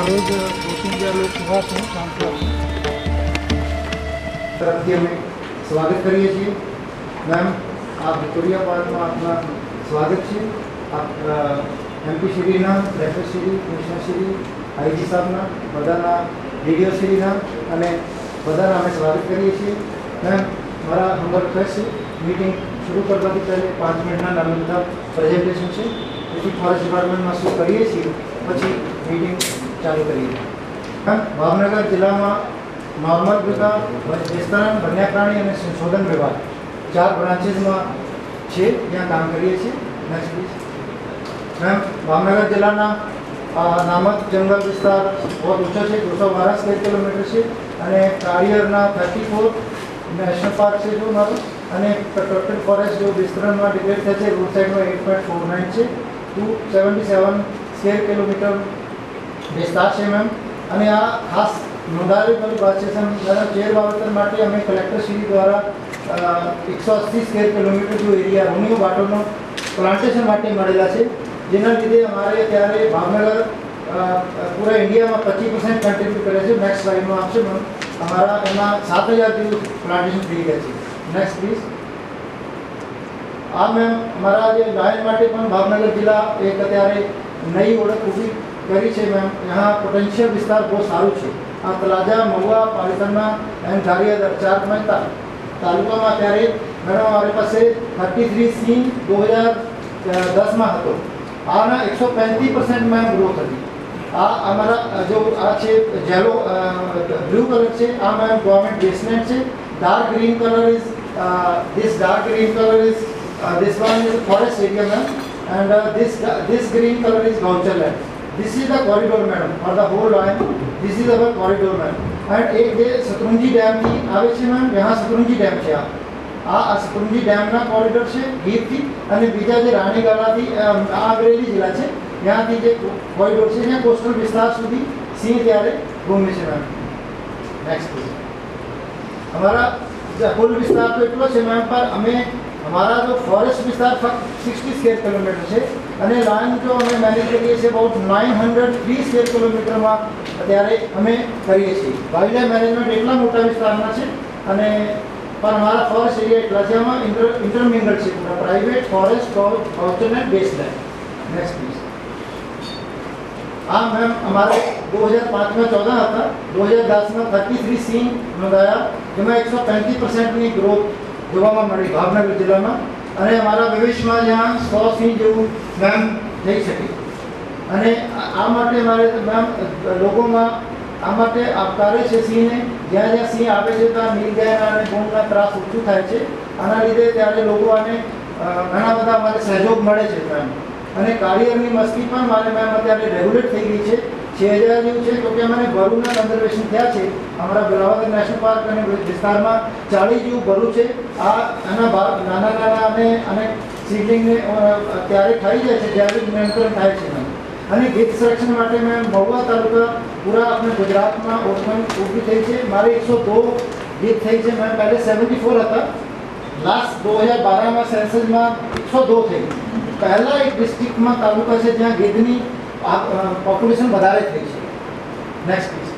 रोज 2-3 हज़ार लोग सुबह से शाम को तरफથી અમે સ્વાગત કરીએ છીએ મેમ આ વિક્ટોરિયા પાર્કમાં આપના સ્વાગત છે આપ એમપી શ્રીના refer Shri commissioner Shri IG સાહેબના બધાના ડીડીઓ શ્રીના અને બધાના અમે સ્વાગત કરીએ છીએ મેમ મારા હમ્બલ રિક્વેસ્ટ છે મીટિંગ શરૂ કરવાથી પહેલે 5 મિનિટના નાના બધા પ્રેઝન્ટેશન છે તેથી ફોરેસ્ટ ડિપાર્ટમેન્ટમાં શું કરીએ છીએ પછી મીટિંગ ચાલુ કરીએ મેમ ભાવનગર જિલ્લામાં नॉर्मल विभाग विस्तरण वन्यप्राणी और संशोधन विभाग 4 ब्रांचेस में छे ત્યાં કામ કરીએ છીએ નેક્स्ट प्लीज मैम भावनगर जिल्लाના નામક જંગલ વિસ્તાર बहुत ઊંચો છે 212 સ્ક્વેર કિલોમીટર છે અને કાળિયરના 34 નેશનલ પાર્ક છે જો મારું અને ટોટલ ફોરેસ્ટ જો વિસ્તરણમાં ડિક્લેર થયા છે રોડ સાઈડમાં 8.49 છે 277 સ્ક્વેર કિલોમીટર વિસ્તાર છે મેમ અને આ ખાસ નોંધાવેલી વાત છે ચેર વાવેતર માટે અમે કલેક્ટરશ્રી દ્વારા 180 સ્ક્વેર કિલોમીટર जो એરિયા રોનિયો બાટોનો પ્લાન્ટેશન માટે મળેલા છે જેના લીધે અમારે ત્યારે ભાવનગર પૂરા ઇન્ડિયામાં 25% કન્ટ્રીબ્યુટ કરે છે નેક્સ્ટ સ્લાઇડમાં આપશે મેમ અમારા એમાં 7000 જેવું પ્લાન્ટેશન થઈ ગયા છે નેક્સ્ટ પ્લીઝ આ મેમ અમારા જે લાયન માટે પણ ભાવનગર જિલ્લા એક અત્યારે નઈ ઓળખ ઊભી કરી છે મેમ यहाँ પોટેન્શિયલ વિસ્તાર બહુ સારું છે આ તળાજા મહુવા પાલિતાણા એન્ડ ગારિયાદર 4 તાલુકામાં અત્યારે મેડમ અમારી પાસે 33 સિંહ 2010 માં હતો આના 135% મેમ ગ્રોથ હતી આ અમારા જો આ છે જેલો બ્લુ કલર છે આ મેમ ગવર્નમેન્ટ બેસમેન્ટ છે dark green colour is this dark green color is this one is forest area ma'am and this green color is gaucher land. This is the corridor madam for the whole line. This is our corridor madam and एक जे सतरुंजी dam की आवे छे ma'am यहाँ सतरुंजी dam छे आ सतरुंजी dam ना corridor छे गीर थी અને બીજા જે રાણીગાળા થી આ અમરેલી જિલ્લા છે ત્યાંથી જે કોરિડોર છે ત્યાં કોસ્ટલ વિસ્તાર સુધી સિંહ ત્યારે ઘૂમે છે મેમ નેક્સ્ટ પ્લીઝ हमारा कुल विस्तार तो એટલો છે મેમ પર અમે हमारा जो फॉरेस्ट विस्तार फक्त 60 स्क्वेर किलोमीटर છે અને લાઇન જો અમે મેનેજ કરીએ છીએ અબાઉટ 903 સ્ક્વેર કિલોમીટરમાં અત્યારે અમે કરીએ છીએ વાઇલ્ડ મેનેજમેન્ટ એટલા મોટા વિસ્તારમાં છે અને पर हमारा फॉरेस्ट एरिया એટલા છે આમાં इंटरमिंगल છે पूरा private forest government and wasteland next please हाँ मैम हमारे 2005 में 14 था 2010 में 33 सिंह नोंधाया જેમાં 135% ની ગ્રોથ જોવામાં મળી ભાવનગર જિલ્લામાં અને અમારા ભવિષ્યમાં જ્યાં 100 સિંહ જેવું મેમ થઈ શકે અને આ માટે અમારે મેમ લોકોમાં આ માટે આવકારે છે સિંહને જ્યાં જ્યાં સિંહ આવે છે ત્યાં નીલગાયના અને ગોંડના ત્રાસ ઓછું થાય છે આના લીધે ત્યારે લોકો આને ઘણા બધા અમારે સહયોગ મળે છે મેમ અને કાળિયરની મસ્તી પણ મારે મેમ અત્યારે રેગ્યુલેટ થઈ ગઈ છે 6000 જેવું છે તો કે મને બરુના કન્ઝર્વેશન થયા છે અમારા વેરાવદર નેશનલ પાર્ક અને વિસ્તારમાં 40 જેવું બરુ છે આ આના નાના નાના અને સીડલિંગને ત્યારે થઈ જાય છે જ્યારે નિયંત્રણ થાય છે મેમ અને ગીત સંરક્ષણ માટે મેં મહુવા તાલુકા પૂરા આપણે ગુજરાતમાં ઓળખાણ ઊભી થઈ છે મારે 102 ગીત થઈ છે મેં પહેલે 74 હતા લાસ્ટ 2012 માં સેન્સસમાં 102 થઈ પહેલા એક ડિસ્ટ્રિક્ટમાં તાલુકા છે જ્યાં ગીધની पॉपुलेशन વધારે થઈ છે नेक्स्ट प्लीज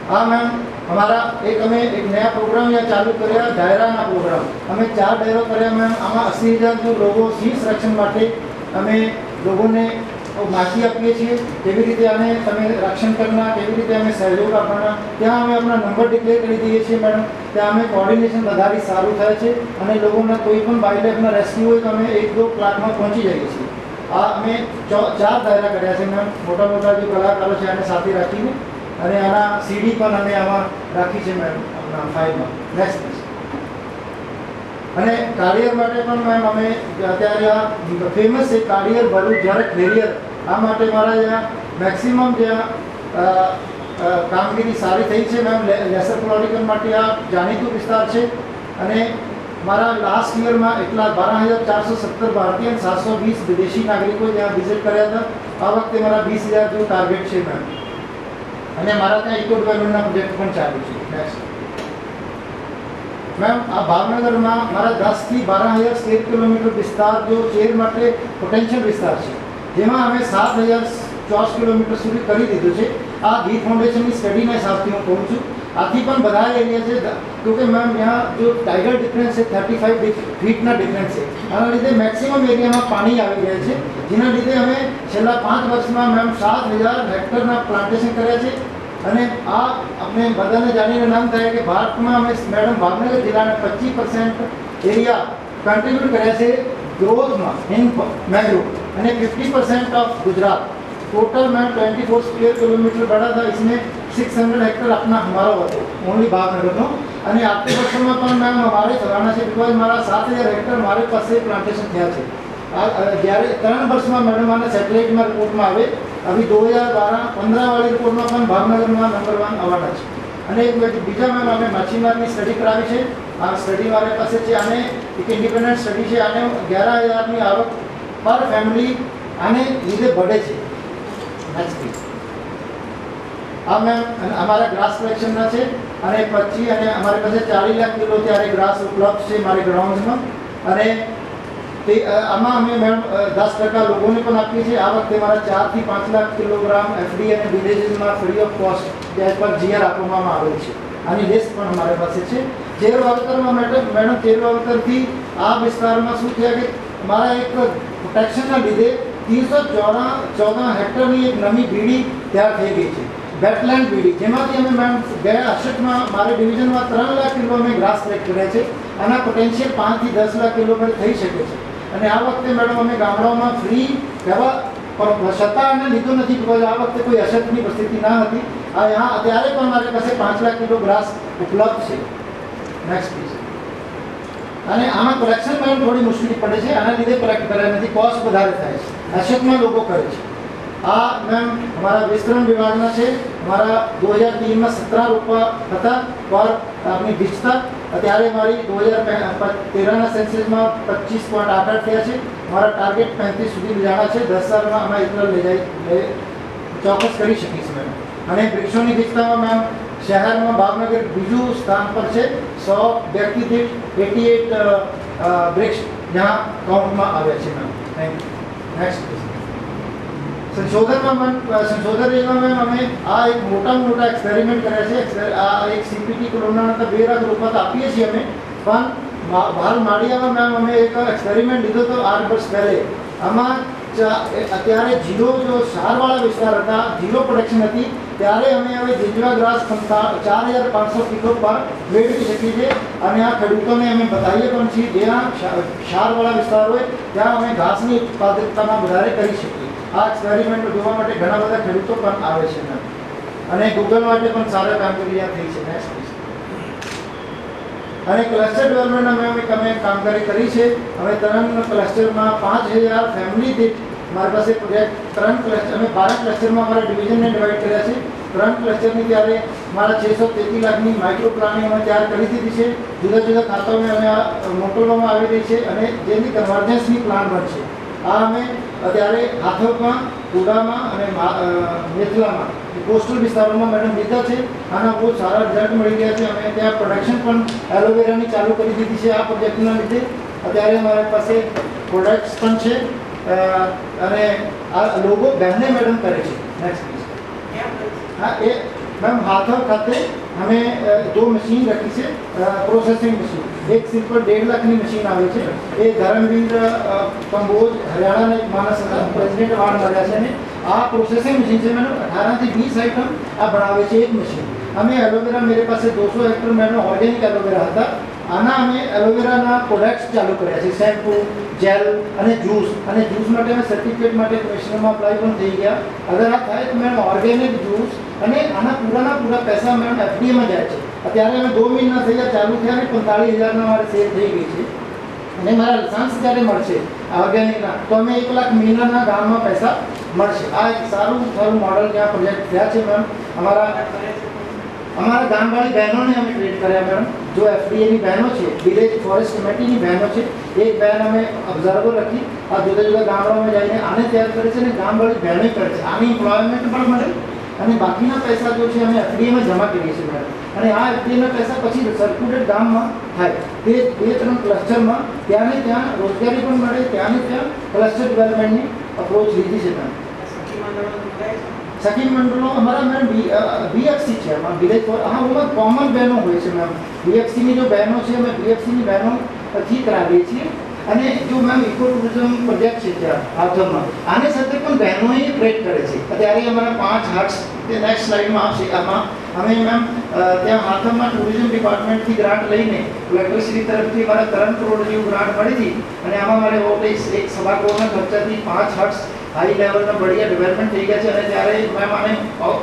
हाँ मैम हमारा एक हमें एक नया प्रोग्राम यहाँ चालू કર્યા ડાયરાના પ્રોગ્રામ અમે 4 ડાયરો કર્યા મેમ આમાં 80000 जो लोगों સિંહ સંરક્ષણ માટે અમે લોકોને માહિતી આપીએ છીએ કેવી રીતે આને તમે રક્ષણ કરના કેવી રીતે અમે સહયોગ આપવાના ત્યાં અમે આપણા નંબર ડિક્લેર કરી દઈએ છીએ મેડમ ત્યાં અમે કોર્ડિનેશન વધારે સારું થાય છે અને લોકોના કોઈ પણ વાઇલ્ડલાઇફના રેસ્ક્યુ હોય તો અમે 1-2 કલાકમાં પહોંચી જઈએ છીએ આ અમે 4 દાયરા કર્યા છે મેમ મોટા મોટા જે કલાકારો છે આને સાથે રાખીને અને આના સીડી પણ અમે આમાં રાખી છે મેમ આપણા ફાઇલમાં નેક્સ્ટ અને કાળિયર માટે પણ મેમ અમે અત્યારે આ ફેમસ છે કાળિયર ભરૂચ જ્યારે વેરિયર આ માટે મારા જ્યાં મેક્સિમમ જ્યાં કામગીરી સારી થઈ છે મેમ લેસર ફ્લોરિકન માટે આ જાણીતું વિસ્તાર છે અને મારા લાસ્ટ યરમાં એટલા 12417 ભારતીય અને 720 વિદેશી નાગરિકો જ્યાં વિઝિટ કર્યા હતા આ વખતે મારા 20000 જેવું ટાર્ગેટ છે મેમ અને મારા ત્યાં ઇકો ડેવલપમેન્ટના પ્રોજેક્ટ પણ ચાલુ છે નેક્સ્ટ મેમ આ ભાવનગરમાં મારા 10 થી 12000 સ્ક્વેર કિલોમીટર વિસ્તાર જો ચેર માટે પોટેન્શિયલ વિસ્તાર છે જેમાં અમે 7000 64 કિલોમીટર સુધી કરી દીધું છે. આ ગીર ફાઉન્ડેશનની સ્ટડીના હિસાબથી હું કહું છું. આથી પણ બધા એરિયા છે ક્योंकि मैम यहाँ जो टाइगर डिफरेंस है 35 ફીટના ડિફરન્સ છે. આના લીધે મેક્સિમમ એરિયામાં પાણી આવી જાય છે, જેના લીધે અમે છેલ્લા 5 વર્ષમાં મેમ 7000 હેક્ટરના પ્લાન્ટેશન કર્યા છે. અને આ આપણે બધાને જાણીને નામ થાય કે ભારતમાં અમે મેડમ ભાવનગર જિલ્લાને 25% એરિયા કન્ટ્રીબ્યુટ કર્યા છે ग्रोथ इन मैंग्रोव અને 50% of Gujarat. Total ma'am 24 square kilometre बड़ा था, इसमें 600 हेक्टर अपना हमारा होता ओनली भावनगरનો. અને આગળ વર્ષોમાં પણ મેમ અમારે થવાના છે બિકોઝ મારા 7000 હેક્ટર મારી પાસે પ્લાન્ટેશન થયા છે. જ્યારે 3 વર્ષમાં મેડમ આને સેટેલાઇટમાં રિપોર્ટમાં આવે, અભી 2012-15 વાળી રિપોર્ટમાં પણ ભાવનગરમાં નંબર 1 આવવાના છે. અને બીજા મેમ અમે માછીમારની સ્ટડી કરાવી છે. આ સ્ટડી મારી પાસે છે, આને એક ઇન્ડિપેન્ડન્ટ સ્ટડી છે. આને 11000ની આવક પર ફેમિલી આને લીધે बढ़े છે. આ મેમ અમારા ગ્રાસ કલેક્શનના છે અને પછી અને અમારી પાસે 40 લાખ કિલો ત્યારે ગ્રાસ ઉપલબ્ધ છે મારી ગ્રાઉન્ડમાં. અને તે આમાં અમે મેમ 10% લોકોને પણ આપીએ છીએ. આ વખતે મારા 4 થી 5 લાખ કિલોગ્રામ એફડી અને વિલેજીસમાં ફ્રી ઓફ કોસ્ટ ત્યાં પર જીઆર આપવામાં આવેલ છે. આની લિસ્ટ પણ અમારી પાસે છે. ચેર વાવેતરમાં મેડમ ચેર વાવેતરથી આ વિસ્તારમાં શું થયા કે મારા એક પ્રોટેક્શનના લીધે 314 હેક્ટરની એક નવી બીડી તૈયાર થઈ ગઈ છે, વેટલેન્ડ બીડી, જેમાંથી અમે મેમ ગયા અશકમાં મારે ડિવિઝનમાં 3 લાખ કિલો અમે ગ્રાસ કલેક્ટ કર્યા છે. આના પોટેન્શિયલ 5 થી 10 લાખ કિલો પર થઈ શકે છે. અને આ વખતે મેડમ અમે ગામડાઓમાં ફ્રી કહેવા છતાં અમે લીધો નથી બિકોઝ આ વખતે કોઈ અછતની પરિસ્થિતિ ના હતી. અત્યારે પણ મારી પાસે 5 લાખ કિલો ગ્રાસ ઉપલબ્ધ છે. Next please. અને આમાં કલેક્શન મેમ થોડી મુશ્કેલી પડે છે, આના લીધે કલેક્ટ કર્યા નથી, કોસ્ટ વધારે થાય છે, અછતમાં લોકો કરે છે. આ મેમ हमारा विस्तरण विभागના છે. हमारा 2003માં 17 રોપા હતા પર આપની બીજતા. અત્યારે મારી 2013ના સેન્સસમાં 25.88 થયા છે. મારા ટાર્ગેટ 35 સુધી લઈ જવાના છે. 10 સાલમાં અમે એટલા લઈ જાય ચોક્કસ કરી શકીશ મેમ. અને વૃક્ષોની બીજતામાં મેમ શહેરમાં ભાવનગર બીજું સ્થાન પર છે. 100 વ્યક્તિ દીઠ 88 વૃક્ષ જ્યાં કાઉન્ટમાં આવે છે ma'am. Thank you. Next please. સંશોધનમાં મેમ અમે આ એક મોટા એક્સપેરિમેન્ટ કર્યા છે. આ એક સીપીટી કોરોનાના તો 2 લાખ રૂપિયા તો આપીએ છીએ અમે, પણ હાલ માળિયામાં મેમ અમે એક એક્સપેરિમેન્ટ લીધો હતો 8 વર્ષ પહેલે. આમાં અત્યારે જીરો જો ક્ષારવાળા વિસ્તાર હતા, જીરો પ્રોડક્શન હતી, ત્યારે અમે હવે જીંજવા ગ્રાસ 4500 કિલો પર મેળવી શકીએ છીએ. અને આ ખેડૂતોને અમે બતાવીએ પણ છીએ જ્યાં ક્ષારવાળા વિસ્તાર હોય ત્યાં અમે ઘાસની ઉત્પાદકતામાં વધારે કરી શકીએ. આ એક્સપેરિમેન્ટ જોવા માટે ઘણા બધા ખેડૂતો પણ આવે છે મેમ. અને ગૂગલ માટે પણ સારા કામગીરી થઈ છે. Next please. અને ક્લસ્ટર ડેવલપમેન્ટ અમે કામગીરી કરી છે. હવે 3 ક્લસ્ટરમાં 5000 ફેમિલી દીઠ મારી પાસે પ્રોજેક્ટ 3 ક્લસ્ટર અમે 12 ક્લસ્ટરમાં અમારા ડિવિઝનને ડિવાઈડ કર્યા છે. 3 ક્લસ્ટરની ત્યારે મારા 633 લાખની માઇક્રો પ્લાનિંગ અમે તૈયાર કરી દીધી છે. જુદા જુદા ખાતાઓને અમે મોકલવામાં આવી રહી છે અને જેની કન્વર્જન્સની પ્લાન બનશે. આ અમે અત્યારે હાથોમાં, કુડામાં અને મિથિલામાં કોસ્ટલ વિસ્તારોમાં મેડમ લીધા છે. આના બહુ સારા રિઝલ્ટ મળી ગયા છે. અમે ત્યાં પ્રોડક્શન પણ એલોવેરાની ચાલુ કરી દીધી છે આ પ્રોજેક્ટના લીધે. અત્યારે અમારી પાસે પ્રોડક્ટ્સ પણ છે અને આ લોગો બહેને મેડમ કરે છે. Next please. હા, એ મેમ હાથો ખાતે અમે 2 મશીન રાખી છે, પ્રોસેસિંગ મશીન. એક સિમ્પલ 1.5 લાખની મશીન આવે છે. એ ધર્મવીર કંબોજ હરિયાણાના એક માણસ પ્રેસિડેન્ટ અવાર્ડ મળ્યા છે. અને આ પ્રોસેસિંગ મશીન છે મેડમ. 18 થી 20 આઈટમ આ બનાવે છે એક મશીન. અમે એલોવેરા મેરે પાસે 200 હેક્ટર મેડમ ઓર્ગેનિક એલોવેરા હતા. આના અમે એલોવેરાના પ્રોડક્ટ્સ ચાલુ કર્યા છે, શેમ્પૂ, જેલ અને જ્યુસ. અને જ્યુસ માટે અમે સર્ટિફિકેટ માટે કમિશનરમાં અપ્લાય પણ થઈ ગયા. અગર આ થાય તો મેડમ ઓર્ગેનિક જ્યુસ અને આના પૂરા પૈસા મેડમ એફડીએમાં જાય છે. અત્યારે અમે 2 મહિના થઈ ગયા ચાલુ થયા અને 45,000 મારે સેલ થઈ ગઈ છે. અને મારા લાયસન્સ જ્યારે મળશે ઓર્ગેનિકના તો અમે 1 લાખ મહિનાના ગામમાં પૈસા મળશે. આ એક સારું મોડલ ત્યાં પ્રોજેક્ટ થયા છે મેમ. અમારા ગામવાળી બહેનોને અમે ટ્રેડ કર્યા મેડમ. જો એફડીએની બહેનો છે, વિલેજ ફોરેસ્ટ કમિટીની બહેનો છે, એક બહેન અમે ઓબ્ઝર્વર રાખી આ જુદા જુદા ગામડાઓમાં જઈને આને તૈયાર કરે છે અને ગામવાળી બહેનો કરે છે. આની એમ્પ્લોયમેન્ટ પણ મળે અને બાકીના પૈસા જો છે અમે એફડીએમાં જમા કરીએ છીએ મેડમ. અને આ એફડીએના પૈસા પછી સર્ક્યુલેટ ગામમાં થાય. તે 2-3 ક્લસ્ટરમાં ત્યાં રોજગારી પણ મળે. ત્યાં ક્લસ્ટર ડેવલપમેન્ટની અપ્રોચ લીધી છે મેમ. सखी मंडलों हमारा मैम बीएफसी છે એમાં વિલેજ હા ઓમાં કોમન બહેનો હોય છે મેમ બીએફસીની જો બહેનો છે અમે બીએફસીની બહેનોથી કરાવીએ છીએ અને જો મેમ ઇકો ટુરિઝમ પ્રોજેક્ટ છે ત્યાં હાથોમાં આને સાથે પણ બહેનોએ ટ્રેક કરે છે અત્યારે અમારા 5 હટ્સ તે નેક્સ્ટ સ્લાઇડમાં આવશે આમાં અમે મેમ ત્યાં હાથોમાં ટુરિઝમ ડિપાર્ટમેન્ટથી ગ્રાન્ટ લઈને કલેક્ટરશ્રી તરફથી મારા 3 કરોડ જેવું ગ્રાન્ટ મળી હતી અને આમાં મારે એક સવા કરોડના ખર્ચાથી 5 હટ્સ हाई लेवल में बढ़िया डेवलपमेंट થઈ ગયા છે અને ત્યારે મેમ આને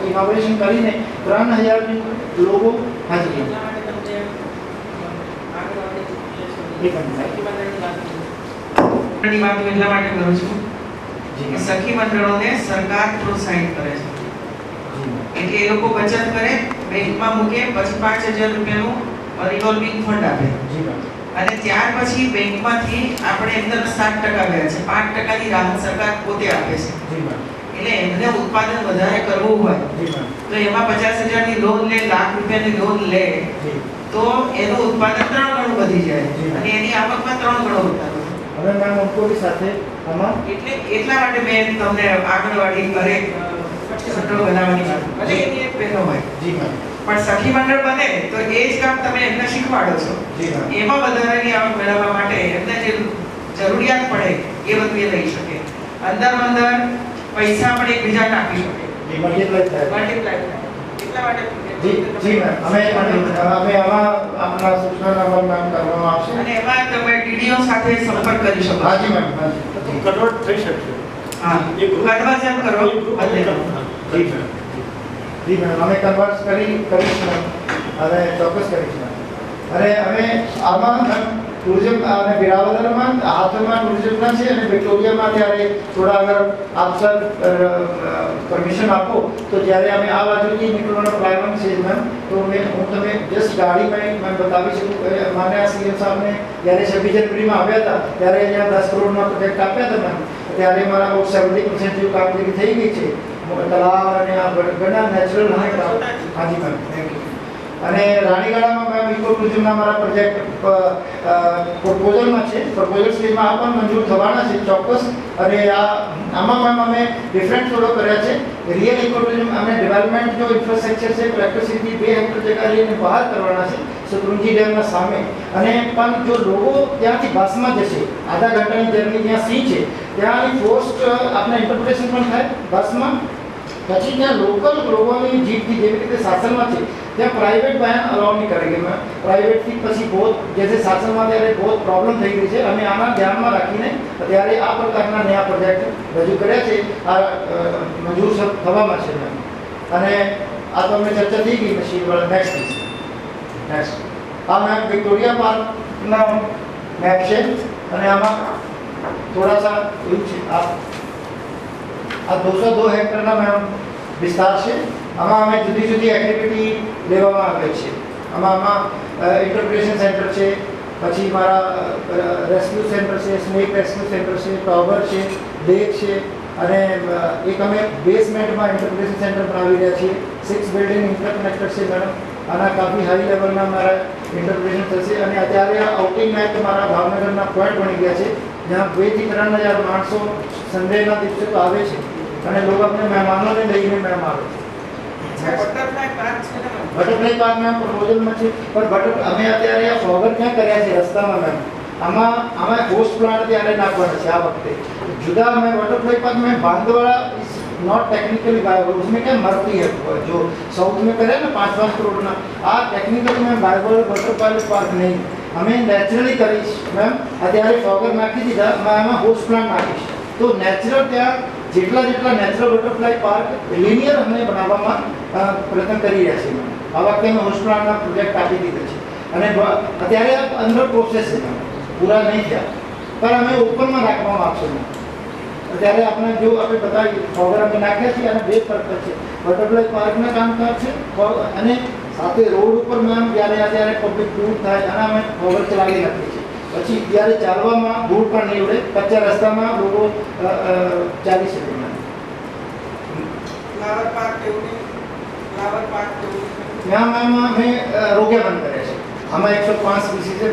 ઇનોવેશન કરીને 3000 લોકો હાજરી ની વાત એટલા માટે કરું છું કે સખી મંડળોને સરકાર પ્રોત્સાહિત કરે છે એટલે એ લોકો બચત કરે બેંકમાં મૂકે પછી 5000 રૂપિયાનું રિવોલ્વિંગ ફંડ આપે અને ત્યાર પછી બેંકમાંથી આપણે અંદર 7% ગયા છે 5%ની રાહત સરકાર પોતે આપે છે એટલે એમને ઉત્પાદન વધારે કરવું હોય તો એમાં 50000 ની લોન લે લાખ રૂપિયાની લોન લે તો એનું ઉત્પાદન 3 ગણું વધી જાય અને એની આવકમાં 3 ગણો વધારો હવે મેમ ઉનકોની સાથે આમાં એટલે એટલા માટે મેં તમને આંગણવાડી ઘરે સટ્ટો બનાવવાની વાત ભલે એની એક બહેનો હોય જી મેમ પણ સખી મંડળ બને તો એ જ કામ તમે એમને શીખવાડો છો એમાં વધારાની આવક મેળવવા માટે એમને જે જરૂરિયાત પડે એ બધું એ લઈ શકે અંદર પૈસા પણ એકબીજાને આપી શકે જી મલ્ટીપ્લાય થાય એટલા માટે જી મેમ અમે આમાં આપના સૂચનાના અમલ મેમ કરવામાં આવશે અને એમાં તમે ડીડીઓ સાથે સંપર્ક કરી શકો હા જી મેમ હા કન્વર્ટ થઈ શકશે હા કન્વર્ઝન કરો બદલે જી મેમ જી મેમ અમે કન્વર્ટ કરીશું અને ચોક્કસ કરીશું અને અમે આમાં મેમ ટુરિઝમ અને વિરાવદરમાં હાથમાં ટુરિઝમના છે અને વિક્ટોરિયામાં ત્યારે થોડા અગર આપ સર પરમિશન આપો તો જ્યારે અમે આ બાજુથી નીકળવાનો પ્લાન છે મેમ તો હું તમે જસ્ટ ગાડીમાં મેં બતાવી શકું માન્ય સીએમ સાહેબને જ્યારે 26 જનવરીમાં આવ્યા હતા ત્યારે અહીંયા 10 કરોડના પ્રોજેક્ટ આપ્યા હતા મેમ ત્યારે મારા 70% જેવી કામગીરી થઈ ગઈ છે તળાવ અને આ ઘણા નેચરલ હાજી મેમ થેન્ક યુ અને રાણીવાડામાં મેમ ઇકો ટુરિઝમના મારા પ્રોજેક્ટ પ્રપોઝલમાં છે પ્રપોઝલ સ્ટેજમાં આ પણ મંજૂર થવાના છે ચોક્કસ અને આમાં મેમ અમે ડિફરન્ટ થોડો કર્યા છે રિયલ ઇકો ટુરિઝમ અમે ડેવલપમેન્ટ જો ઇન્ફ્રાસ્ટ્રક્ચર છે કલેક્ટરશ્રીથી 2 હેક્ટર જગ્યા લઈને બહાર કરવાના છે શત્રુંજી ડેમના સામે અને પણ જો લોકો ત્યાંથી બસમાં જશે આધા ઘંટાની જર્ની જ્યાં સી છે ત્યાંની પોસ્ટ આપણે ઇન્ટરપ્રિટેશન પણ થાય બસમાં પછી ત્યાં લોકલ લોકોની જીતથી જેવી રીતે શાસનમાં છે ત્યાં प्राइवेट बहन अलाउ नहीं करेंगे मैं प्राइवेट થી પછી બહુ जैसे શાસનમાં ત્યારે બહુ પ્રોબ્લેમ થઈ ગઈ છે અમે આના ધ્યાનમાં રાખીને ત્યારે આ પ્રકારના નવા પ્રોજેક્ટ રજૂ કર્યા છે આ મંજૂર થવામાં છે અને આ તો અમે ચર્ચા થઈ ગઈ મશીન વાળા નેક્સ્ટ આ મેપ વિક્ટોરિયા પાર્કના મેપ છે અને આમાં થોડા સા એવું છે આ 202 હેક્ટરના મેમ વિસ્તાર છે આમાં અમે જુદી જુદી એક્ટિવિટી લેવામાં આવે છે આમાં ઇન્ટરપ્રિટેશન સેન્ટર છે પછી મારા રેસ્ક્યુ સેન્ટર છે સ્નેક રેસ્ક્યુ સેન્ટર છે ટોવર છે લેક છે અને એક અમે બેસમેન્ટમાં ઇન્ટરપ્રિટેશન સેન્ટર બનાવી રહ્યા છીએ 6 બિલ્ડિંગ ઇન્ટરકનેક્ટેડ છે મેડમ આના કાફી હાઈ લેવલના મારા ઇન્ટરપ્રિટેશન થશે અને અત્યારે આ આઉટિંગ નાઇટ મારા ભાવનગરના પોઈન્ટ બની ગયા છે જ્યાં 2 થી 3000 માણસો સન્ડેના દિવસે તો આવે છે અને લોકો આપણે મહેમાનોને લઈને મેમ આવે છે બટરફ્લાય પાર્ક છે ને બટરફ્લાય પાર્ક મેમ પ્રપોઝલમાં છે પણ અમે અત્યારે આ ફોગર ક્યાં કર્યા છે રસ્તામાં મેમ આમાં હોસ્ટ પ્લાન્ટ ત્યારે નાખવાના છે આ વખતે जुदा में बटरफ्लाई पार्क में बांधवाड़ा इज नॉट टेक्निकली वायबल उसमें क्या मरती है जो साउथ में करे ना 5-5 करोड़ ना आ टेक्निकली में वायबल बटरफ्लाई पार्क नहीं हमें नेचुरली करीश मैम અત્યારે ફોગર નાખી દીધા એમાં હોસ્ટ પ્લાન્ટ નાખીશ તો નેચરલ ત્યાં જેટલા નેચરલ બટરફ્લાય પાર્ક લિનિયર અમે બનાવવામાં પ્રયત્ન કરી રહ્યા છીએ આ વખતે અમે હોસ્ટ પ્લાન્ટના પ્રોજેક્ટ આપી દીધા છે અને અત્યારે અંદર પ્રોસેસ છે પૂરા નહીં થયા પણ અમે ઓપનમાં રાખવામાં આવશે અત્યારે આપણે જો આપણે બતાવીએ ફોગર અમે નાખ્યા છીએ અને 2 પર્પઝ છે બટરફ્લાય પાર્કના કામકાજ છે અને સાથે રોડ ઉપર મેમ જ્યારે પબ્લિક દૂર થાય અને અમે ફોગર ચલાવી નાખીએ છીએ પછી ત્યારે ચાલવામાં ધૂળ પણ નહીં ઉડે કચ્ચા રસ્તામાં લોકો ચાલી શકે ફ્લાવર પાર્ક કેવું ત્યાં મેમ અમે રોગ્યા બંધ કર્યા છે આમાં 105 સ્પીસીસ છે.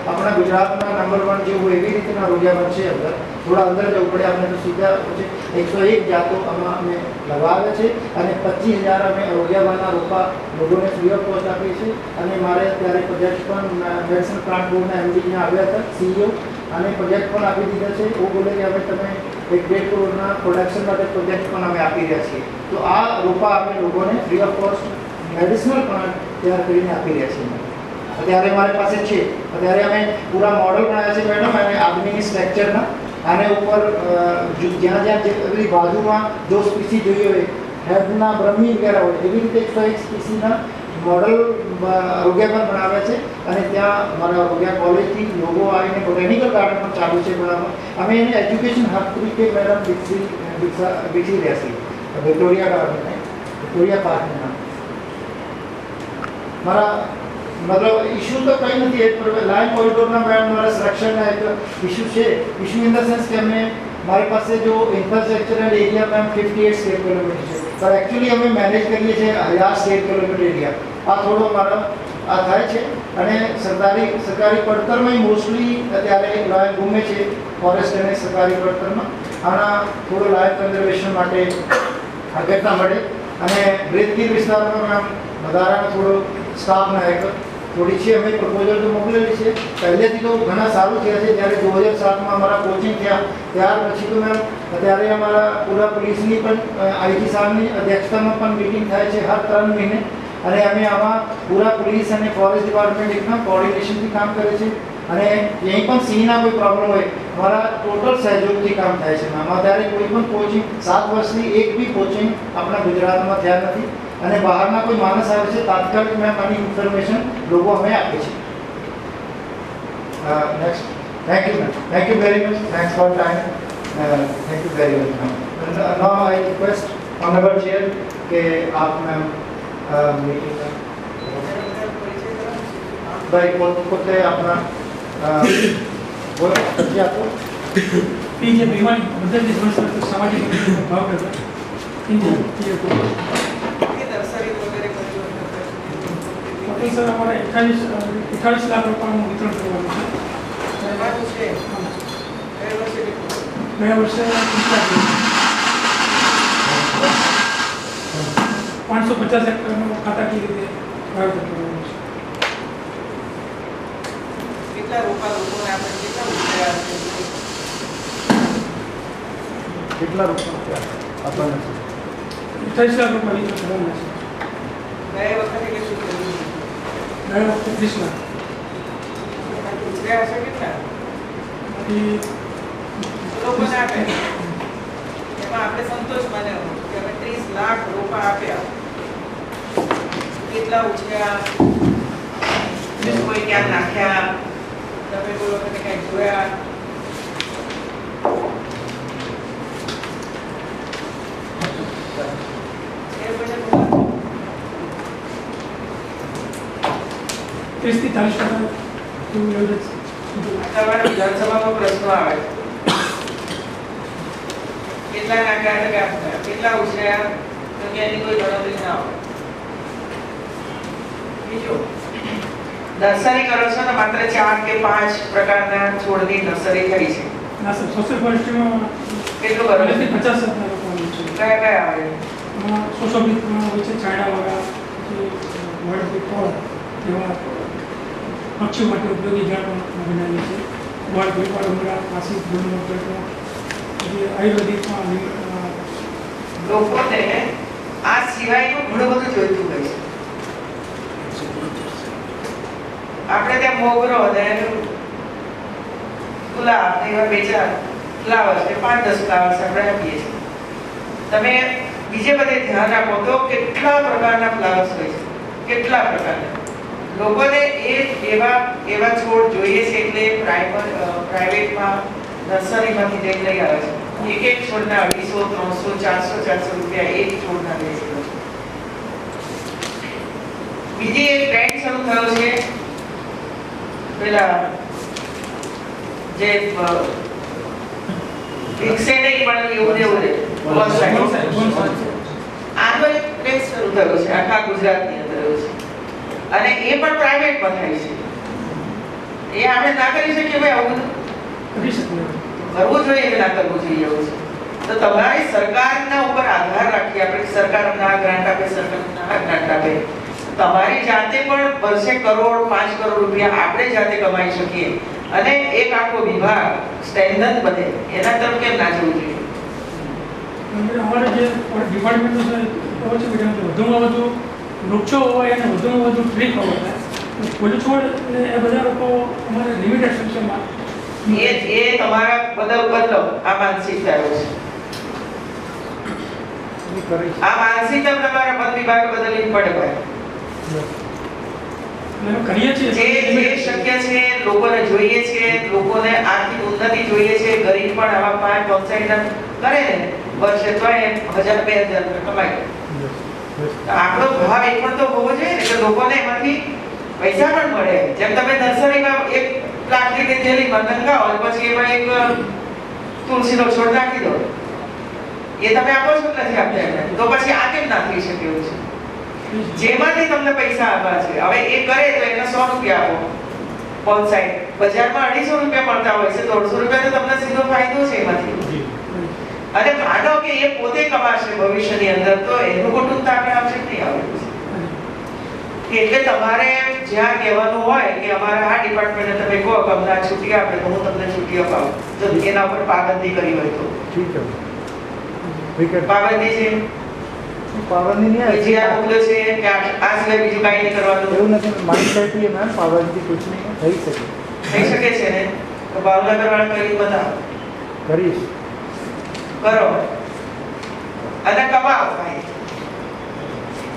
આપણા ગુજરાતના નંબર 1 જે હોય એવી રીતના રોગિયાબન છે. અંદર થોડા અંદર જવું પડે આપણે તો સીધા છે. 101 જાતો આમાં અમે લગાવે છે અને 25,000 અમે રોગિયાબનના રોપા લોકોને ફ્રી ઓફ કોસ્ટ આપીએ છીએ. અને મારે ત્યારે પ્રોજેક્ટ પણ મેડિસિન પ્લાન્ટ બોર્ડના એમડી ત્યાં આવ્યા હતા, સીઈઓ, અને પ્રોજેક્ટ પણ આપી દીધા છે. એવું બોલે કે હવે તમે 1.5 કરોડના પ્રોડક્શન માટે પ્રોજેક્ટ પણ અમે આપી રહ્યા છીએ. તો આ રોપા અમે લોકોને free of cost medicinal plant તૈયાર કરીને આપી રહ્યા છીએ. અત્યારે મારી પાસે છે. અત્યારે અમે પૂરા મોડલ બનાવ્યા છે મેડમ, અને આદમીની સ્ટ્રક્ચરના આને ઉપર જ્યાં જ્યાં જે બધી બાજુમાં જો સ્પીસી જોઈએ હોય, હેલ્થના બ્રહ્મી વગેરે હોય, એવી રીતે 101 સ્પીસીના મોડલ રોગિયાબન બનાવ્યા છે. અને ત્યાં મારા રોગિયા કોલેજથી લોકો આવીને બોટેનિકલ ગાર્ડન પણ ચાલુ છે બનાવવા. અમે એને એજ્યુકેશન હબ તરીકે મેડમ વિકસી રહ્યા છીએ. વિક્ટોરિયા ગાર્ડન, વિક્ટોરિયા પાર્કના નામ. મારા मतलब इशू तो कहीं नहीं है, पर लाइन कॉरिडोर में हमारा संरक्षण का एक इशू है. इशू इन द सेंस कि हमें हमारे पास से जो इंफ्रास्ट्रक्चरल एरिया में 58 स्क्वायर किलोमीटर है, पर एक्चुअली हमें मैनेज करिए છે 1000 સ્ક્વેર કિલોમીટર એરિયા. આ થોડો મારો આ થાય છે. અને સરકારી પડતરમાં મોસ્ટલી અત્યારે લાયન ઘૂમે છે ફોરેસ્ટ અને સરકારી પડતરમાં. આના થોડો લાયન કન્ઝર્વેશન માટે અગત્યતા મળે. અને બ્રેથગીર વિસ્તારમાં વધારાનો થોડો સ્ટાફના એક થોડી છે. અમે પ્રપોઝલ તો મોકલેલી છે. પહેલેથી તો ઘણા સારું થયા છે. જ્યારે 2007માં અમારા કોચિંગ થયા ત્યાર પછી તો મેમ અત્યારે અમારા પૂરા પોલીસની પણ આઈજી સાહેબની અધ્યક્ષતામાં પણ મીટિંગ થાય છે હર 3 મહિને. અને અમે આમાં પૂરા પોલીસ અને ફોરેસ્ટ ડિપાર્ટમેન્ટ એકદમ કોર્ડિનેશનથી કામ કરે છે. અને અહીં પણ સિંહના કોઈ પ્રોબ્લેમ હોય અમારા ટોટલ સહયોગથી કામ થાય છે. આમાં ત્યારે કોઈ પણ કોચિંગ 7 વર્ષની એક બી કોચિંગ આપણા ગુજરાતમાં થયા નથી. અને બહારના કોઈ માણસ આવે છે તાત્કાલિક મેં આની ઇન્ફોર્મેશન લોકો અમે આપીએ છીએ. Next. Thank you ma'am. Thank you very much. Thanks for time. Thank you very much ma'am. Now I request honourable chair કે આપ મેમ मीटिंग ભાઈ પોતે આપણા બોલો પછી આપો. ये बीमारी बदल इस वर्ष में सामाजिक भाव करता है. सर हमारे 48 लाख रुपये वितरण करवाना है. गए वर्ष 550 हेक्टर में खाता की रीते वावेतर करवाना है. કેટલા રોપા લોકોને આપણે કેટલા ઉછેર્યા છે? કેટલા રૂપિયા આપણને 28 लाख रुपये वितरण करवाना है. ગયા વખતે કેટલું કર્યું? गए वक्त 30 लाख. ઉછેર્યા છે કેટલા? अभी લોકોને આપે એમાં આપણે સંતોષ માન્યો કે અમે 30 લાખ રોપા આપ્યા. કેટલા ઉછેર્યા? બીજું કોઈ ક્યાં નાખ્યા? તમે કોઈ વખતે કંઈક જોયા? એ પછી 30-40 टका તમારા વિધાનસભામાં પ્રશ્નો આવે છે. કેટલા નાખ્યા ટકા આપ્યા? કેટલા ઉછેર્યા? તો કે એની કોઈ ગણતરી ના હોય. બીજું, નર્સરી કરો છો ને માત્ર 4 કે 5 પ્રકારના છોડની નર્સરી થઈ છે. ना सर सोशल फॉरेस्ट्री में કેટલું કરો છો? 50 हज़ार रुपये કયા કયા આવે? सोशोबित चाइना वगैरह वर्ल्ड रिकॉर्ड જેવા પક્ષીઓ માટે ઉપયોગી ઝાડ બનાવીએ છીએ. વર્લ્ડ રિકોર્ડ ઉમરા આશિક ગુણનો પેટો પછી આયુર્વેદિકમાં લોકોને આ સિવાયનું ઘણું બધું જોઈતું હોય છે. આપણે ત્યાં મોગરો અને ગુલાબ એવા 2-4 ફ્લાવર્સ ને 5-10 ફ્લાવર્સ આપણે આપીએ છીએ. તમે બીજે બધે ધ્યાન આપો તો કેટલા પ્રકારના ફ્લાવર્સ હોય છે, કેટલા પ્રકારના. લોકોને એવા છોડ જોઈએ છે એટલે પ્રાઇવેટમાં નર્સરીમાંથી જઈ લઈ આવે છે. એક છોડના 250, 300, 400 રૂપિયા એક છોડના લે છે. બીજી એક ટ્રેન્ડ શરૂ થયો છે પેલા જે વિકસે નહીં પણ એવું આનો એક ટ્રેન્ડ શરૂ થયો છે આખા ગુજરાતની અંદર. અને એ પણ પ્રાઇવેટમાં થાય છે. એ આપણે ના કરી શકીએ ભાઈ આવું બધું? કરી શકીએ. કરવું જોઈએ કે ના કરવું જોઈએ એવું છે. તો તમારે સરકારના ઉપર આધાર રાખી આપણે કે સરકાર અમને આ ગ્રાન્ટ આપે, સરકાર અમને આ ગ્રાન્ટ આપે. તમારી જાતે પણ વર્ષે કરોડ 5 કરોડ રૂપિયા આપણે જાતે કમાઈ શકીએ અને એક આખો વિભાગ સ્ટેન્ડર્ડ બને, એના તરફ કેમ ના જવું જોઈએ? અને અમારે જે ડિપાર્ટમેન્ટનું છે કહો છો કે વધુમાં વધુ વૃક્ષો હોય અને વધુમાં વધુ ટ્રી કવર થાય. ફૂલ છોડ ને એ બધા લોકો અમારે લિમિટેડ સેક્શનમાં એ તમારા બદલો આ માનસિકતા છે. એ કરી આ માનસિકતા તમારા વન વિભાગે બદલવી પડે ભાઈ. એનું કરીએ છીએ. જે શક્ય છે, લોકોને જોઈએ છે, લોકોને આર્થિક ઉન્નતિ જોઈએ છે, ગરીબ પણ આવા 5 પંચાયત કરે ને વર્ષે તો 1000-2000 કમાય. આપણો ભાવ એ પણ તો હોવો જોઈએ ને કે લોકોને એમાંથી પૈસા પણ મળે. જેમ તમે નર્સરીમાં એક પ્લાસ્ટિકની થેલીમાં નંગાવો અને પછી એમાં એક તુલસીનો છોડ નાખી દો, એ તમે આપો છો કે નથી આપતા એને? તો પછી આ કેમ ના થઈ શકે એવું છે? જેમાંથી તમને પૈસા આપવા છે, હવે એ કરે તો એને 100 રૂપિયા આપો પંચાયત. બજારમાં 250 રૂપિયા મળતા હોય છે, 150 રૂપિયા તો તમને સીધો ફાયદો છે એમાંથી. અને માનો કે એ પોતે કમાશે ભવિષ્યની અંદર, તો એનું કુટુંબ તો આપણે આવશે નહીં આવે. એટલે તમારે જ્યાં કહેવાનું હોય કે અમારા આ ડિપાર્ટમેન્ટને તમે કહો કે અમને આ છૂટી આપે તો હું તમને છૂટી અપાવું, જો એના ઉપર પાબંદી કરી હોય તો. ઠીક છે. વિકેટ પાબંદી છે પાબંદી નહીં કે જે આ મોકલ્યો છે કે આ સિવાય બીજું કાંઈ નહીં કરવાનું, એવું નથી. મારી સાઈડથી है मैम, पाबंदी कुछ नहीं થઈ શકે. થઈ શકે છે ને? તો ભાવનગર વાળા કરી બતાવો, કરીશ. કરો અને કમાઓ ભાઈ.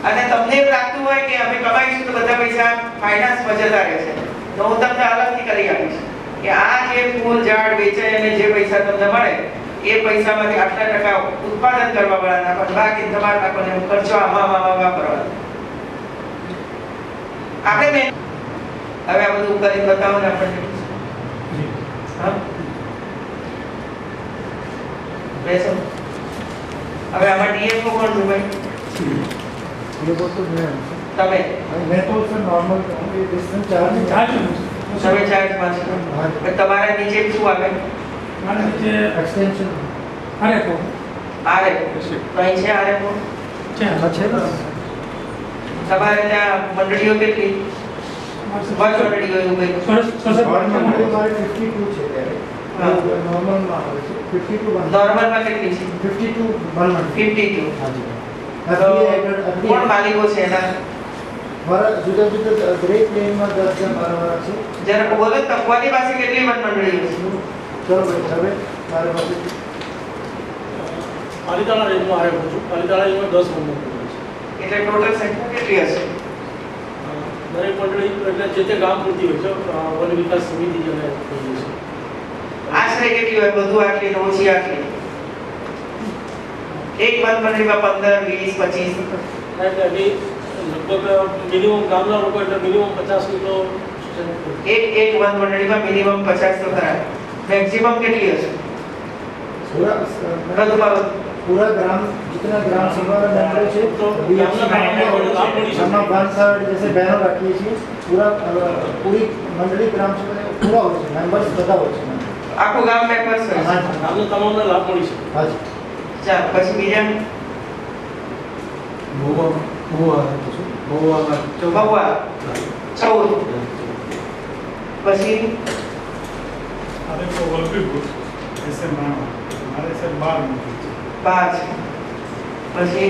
અને તમને એમ લાગતું હોય કે અમે કમાઈશું તો બધા પૈસા ફાઇનાન્સમાં જતા રહે છે, તો હું તમને અલગથી કરી આપીશ કે આ જે ફૂલ ઝાડ વેચાય અને જે પૈસા તમને મળે એ પૈસામાંથી આટલા ટકા ઉત્પાદન કરવા વાળા નાખો, બાકી તમારા નાખોને ખર્ચો આમાં વાપરવાનો. આપણે હવે આ બધું કરીને બતાવો ને આપણને. હા, બેસો. હવે આમાં ડીએફઓ કોણ છે ભાઈ? ये वो तो मैं તમે तो सर नॉर्मल ये डिस्टेंस चार्ज તમે ચાર્જમાં છો. પણ તમારા નીચે શું આવે? મારા નીચે एक्सटेंशन અરે કો આરે તો અહીં છે આરે તો છે. अच्छे ना તમારે ત્યાં મંડળીઓ કેટલી? બસ મંડળીઓ એવું કંઈ? नॉर्मल हमारे 52 છે ત્યારે नॉर्मल માં આવે છે 52 નોર્મલમાં કેટલી છે? 52 1 52. हां તો जी કોણ માલિકો છે એના? મારા જુદા જુદા દરેક પ્લેનમાં 10 જણ મારા છે. જરા બોલો તમારી પાસે કેટલી વન મંડળીઓ છે? ચલો ભાઈ હવે મારા પાસે પાલિતાણા રેન્જમાં આવ્યો છું. પાલિતાણા રેન્જમાં 10 મંડળીઓ છે. એટલે ટોટલ સંખ્યા કેટલી હશે? દરેક મંડળી એટલે જે તે ગામ પૂરતી હોય છે. વન વિકાસ સમિતિ જેને કહીએ છીએ. આશરે કેટલી હોય? બધું આટલી ને ઓછી આટલી? એક વન મંડળીમાં 15, 20, 25 એટલે એની લગભગ મિનિમમ ગામના લોકો એટલે મિનિમમ 50 તો એક વન મંડળીમાં મિનિમમ 50 તો ખરા. મેક્સિમમ કેટલી હશે? पूरा બધું पूरा ग्राम जितना ग्राम सभा मेंबर છે તો ગામના લાભ મળી શકે. हम 500 जैसे बैनर रखिए છીએ पूरा पूरी मंडली ग्राम सभा पूरा હોય છે मेंबर्स બધા હોય છે. આખું ગામ મેમ્બર્સ હોય છે. ગામના તમામને લાભ મળી શકે. હાજી ચાલ પછી બીજા બહુવા 14 પછી अरे तो और भी कुछ ऐसे मानो हमारे से 12 5 પછી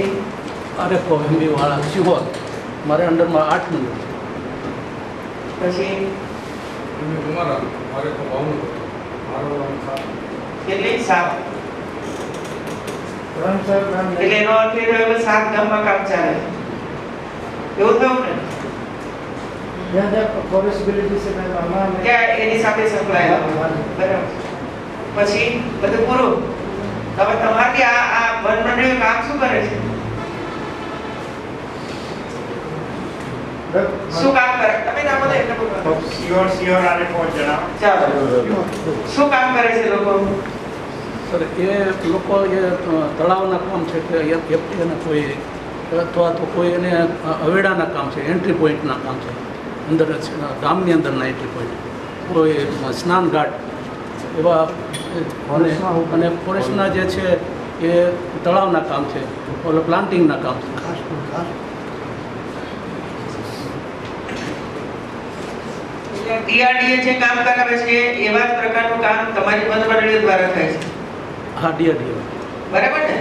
अरे कोहंबी वाला सिहोर हमारे अंडर में 8 मंडल પછી हमारा हमारे को भावना मारो था કેટલી 7. ગ્રામ સાહેબ નામ એટલે એનો અર્થ એ થયો કે 7 ગામમાં કામ ચાલે એવું થયું ને જ્યાં જ્યાં પોસિબિલિટી છે મેં આમાં કે એની સાથે સંકળાયેલા બરાબર. પછી બધું પૂરું. હવે તમારી આ વન મંડળીઓ કામ શું કરે છે? શું કામ કરે? તમે ના બોલો એટલે બોલો. સિયોર આને પહોંચ જણાવો. ચાલો શું કામ કરે છે લોકો? सर ये લોકો ये તળાવના કામ છે કે એને કોઈ અથવા તો કોઈ એને અવેડાના કામ છે, એન્ટ્રી પોઈન્ટના કામ છે અંદર ગામની અંદરના એન્ટ્રી પોઈન્ટ કોઈ સ્નાન ઘાટ એવા ફોરેસ્ટમાં અને ફોરેસ્ટના જે છે એ તળાવના કામ છે, ઓલો પ્લાન્ટિંગના કામ છે. DRDA જે કામ કરાવે છે એવા જ પ્રકારનું કામ તમારી મંત્રીઓ દ્વારા થાય છે, હા, DRDA. બરાબર ને?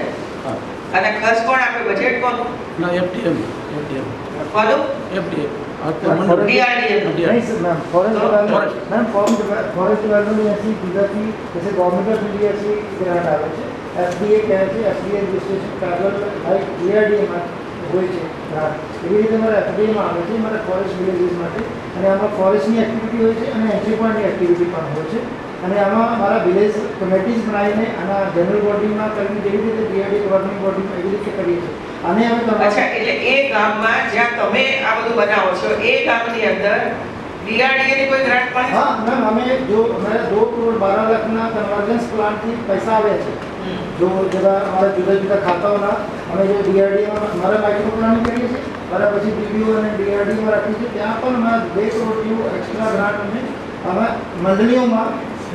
હા, અને ખર્ચ કોણ આપે? બજેટ કોનું? ના, FDM. કોનું? FDM. DRDA. नहीं सर मैम फॉरेस्ट तो डिपार्टमेंट मैम फॉरेस्ट डिपार्टमेंट ऐसी ગુજરાતી जैसे गवर्नमेंट ऑफ इंडिया ऐसी ग्रांट આવે છે FDA કહે છે FDA રજિસ્ટ્રેશન કાગળ લાઈક DRDA માં હોય છે ગ્રાન્ટ એવી રીતે મારા FDA માં આવે છે મારા ફોરેસ્ટ વિલેજીસ માટે અને આમાં ફોરેસ્ટની એક્ટિવિટી હોય છે અને એન્ટ્રી પોઈન્ટની એક્ટિવિટી પણ હોય છે અને આમાં મારા વિલેજ કમિટીઝ બનાવીને આના જનરલ બોડીમાં કરીને જેવી રીતે DRDA ગવર્નિંગ બોડીમાં એવી રીતે કરીએ છીએ અને અમે અચ્છા, એટલે એ ગામમાં જ્યાં તમે આ બધું બનાવો છો એ ગામની અંદર DRDA ની કોઈ ગ્રાન્ટ પણ છે? हाँ मैम हमें जो हमारे 2 करोड़ 12 लाख ना कन्वर्जेंस प्लान थी पैसा आवे है जो जगह हमारे जुदा जुदा खाताओं ना हमें जो DRDA में हमारा माइक्रो प्लानिंग करिए छे बराबर પછી DBO અને DRDA માં રાખી છે ત્યાં પણ અમે 2 કરોડ જેવું એક્સ્ટ્રા ગ્રાન્ટ અમે મંડળીઓમાં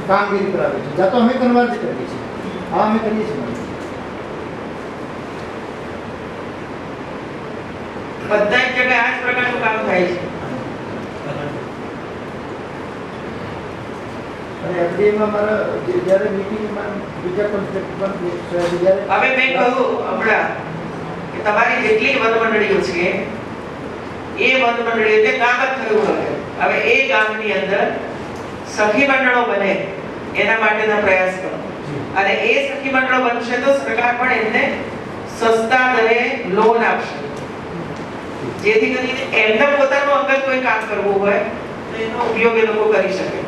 કામગીરી કરાવે છે જ્યાં તો અમે કન્વર્જ કરીએ છીએ હા અમે કરીએ છીએ બધા જ જગ્યાએ આ જ પ્રકારનું કામ થાય છે. અને FDA માં અમારા જ્યારે મીટિંગમાં બીજા કોન્સેપ્ટ પણ જ્યારે હવે મેં કહ્યું હમણાં કે તમારી જેટલી વનમંડળીઓ છે એ વનમંડળીઓ જે કામ જ થયું હવે એ ગામની અંદર સખી મંડળો બને એના માટેના પ્રયાસ કરો અને એ સખી મંડળો બનશે તો સરકાર પણ એમને સસ્તા દરે લોન આપશે જેથી કરીને એમને પોતાનું અંગત કોઈ કામ કરવું હોય તો એનો ઉપયોગ એ લોકો કરી શકે.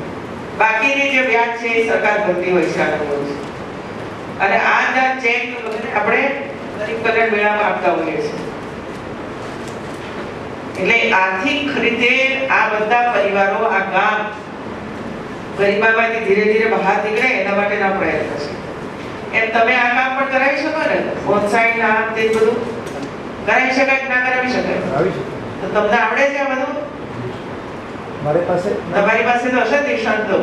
બાકીની જે વ્યાજ છે એ સરકાર ભરતી હોય છે આ લોકો અને આ જે ચેક આપણે ગરીબ કલ્યાણ મેળામાં આપતા હોઈએ છીએ. એટલે આર્થિક રીતે આ બધા પરિવારો આ ગામ ગરીબાઈમાંથી ધીરે ધીરે બહાર નીકળે એના માટેના પ્રયત્ન છે. એમ તમે આ કામ પણ કરાવી શકો ને, ઓનસાઇટ ના તે બધું કરાવી શકાય કે ના કરાવી શકાય? તો તમને આવડે છે આ બધું? हमारे पास તમારી પાસે તો હશે નિષ્ણાંતો.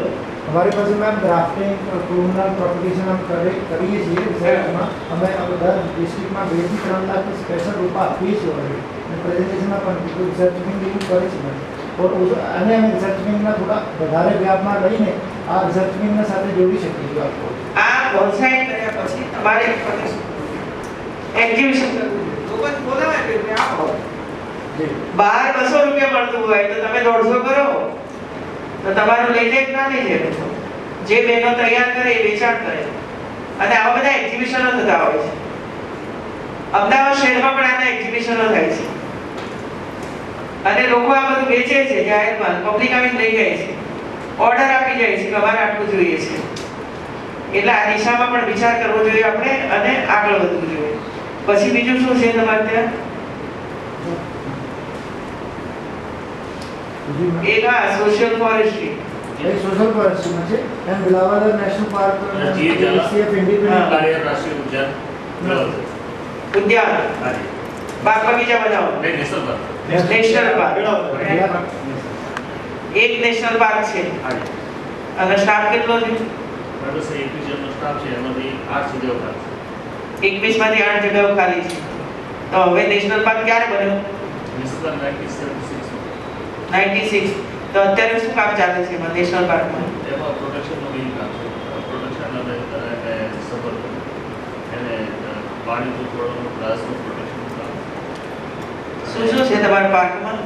हमारे पास मैम ड्राफ्टिंग क्रिमिनल प्रोसिक्यूशन हम करिए છીએ રિસર્ચમાં અમે બધા ડિસ્ટ્રિક્ટમાં 2 થી 3 લાખ સ્પેશિયલ રૂપા આપીએ છીએ ઓલરેડી પ્રેઝન્ટેશનમાં પણ રિસર્ચ વિંગ એવું કરે છે મેમ और અને અમે રિસર્ચ વિંગના થોડા વધારે વ્યાપમાં લઈને આ રિસર્ચ વિંગના સાથે જોડી શકીએ છીએ આપકો આ ઓનસાઇટ કર્યા પછી તમારે એક્ઝિબિશન કરવું લોકોને બોલાવે કે આપો જી બહાર 200 રૂપિયા મળતું હોય તો તમે 150 કરો તો તમારું લઈ જાય કે ના લઈ જાય? જે બહેનો તૈયાર કરે એ વેચાણ કરે અને આવા બધા એક્ઝિબિશનો થતા હોય છે. અમદાવાદ શહેરમાં પણ આના એક્ઝિબિશનો થાય છે અને લોકો આ બધું વેચે છે જાહેરમાં, પબ્લિક આવીને લઈ જાય છે, ઓર્ડર આપી જાય છે કે અમારે આટલું જોઈએ છે. એટલે આ દિશામાં પણ વિચાર કરવો જોઈએ આપણે અને આગળ વધવું જોઈએ. પછી બીજું શું છે તમારે ત્યાં? એક આ સોશિયલ ફોરેસ્ટ્રી એક સોશિયલ ફોરેસ્ટમાં છે એમ Billawar national park CF independent ઉદ્યાન બાગ બગીચા બનાવો. નેશનલ પાર્ક એક નેશનલ પાર્ક છે અને સ્ટાફ કેટલો છે? 21 માંથી 8 જગ્યાઓ ખાલી છે. તો હવે નેશનલ પાર્ક ક્યારે બન્યો? 96. તો અત્યારે શું કામ ચાલે છે એમાં નેશનલ પાર્કમાં? શું શું છે તમારા પાર્કમાં?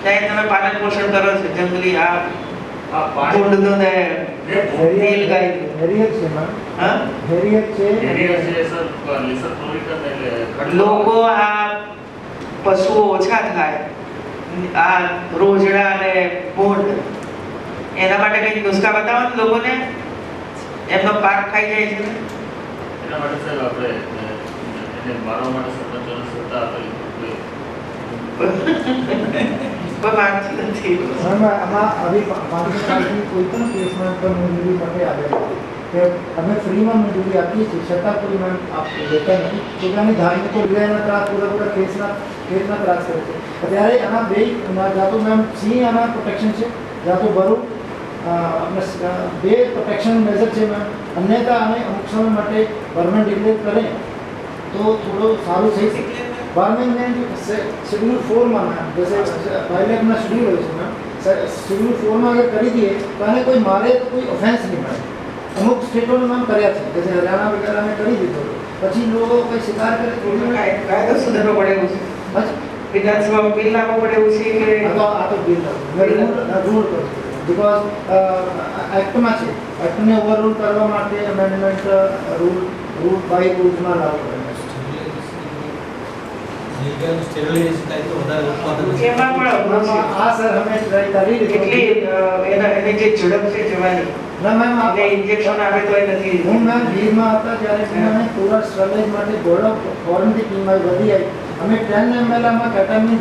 ત્યાં તમે પાલન પોષણ કરો છો જંગલી આ ભૂંડનું ને નીલગાય? હેરિયર છે મેમ હા, હેરિયર છે લોકો આ પશુઓ ઓછા થાય આ રોજડા અને ભૂંડ એના માટે કઈ નુસ્ખા બતાવો ને લોકોને, એમનો પાક ખાઈ જાય છે. એના માટે સાહેબ આપણે એને મારવા માટે સરપંચોને સત્તા આપેલી કોઈ માનતી નથી. આમાં આવી 5 સાલથી કોઈ પણ કેસમાં પણ મંજૂરી માટે આવે તો કે અમે ફ્રીમાં મજૂરી આપીએ છીએ છતાં કોઈ મેમ આપ લેતા નથી તો કે આની ધાર્મિકો વિલયના ત્રાસ પૂરા ખેતના ત્રાસ કરે છે અત્યારે આના બે જ્યાં તો મેમ સિંહ આના પ્રોટેક્શન છે જ્યાં તો બરું બે પ્રોટેક્શન મેજર છે મેમ અન્યથા અમે અમુક સમય માટે ગવર્મેન્ટ ડિક્લેર કરે તો થોડું સારું થઈ શકે ગવર્મેન્ટ ने शेड्यूल 4 में मैम जैसे वाइल्ड में शेड्यूल હોય છે મેમ शेड्यूल 4 में अगर કરી દઈએ તો આને કોઈ મારે તો કોઈ ઓફેન્સ નહીં મળે અમુક સ્ટેટોને મેમ કર્યા છે જैसे હરિયાણા વગેરે में કરી દીધો પછી લોકો કોઈ શિકાર કરે થોડી કાયદો સુધારવો પડે એવું છે વિધાનસભામાં બિલ લાવવું પડે એવું છે કે આ તો બિલ રૂલ કરો बिकॉज एक्टમાં છે एक्टને ઓવરરૂલ કરવા માટે અમેન્ડમેન્ટ રૂલ બાય રૂલ્સમાં લાવવું પડે એમાં પણ અઘરું છે. આ સર અમે ટ્રાય કરી એટલી એને જે ઝડપ છે જવાની ના મેમ એટલે ઇન્જેક્શન આવે તો એ નથી હું મેમ લીવમાં હતા ત્યારે મને પૂરા સ્ટ્રગલ માટે બોર્ડ ઓફ ફોરેનથી ટીમ આવી વધી આવી અમે 10 ml માં કેટામિન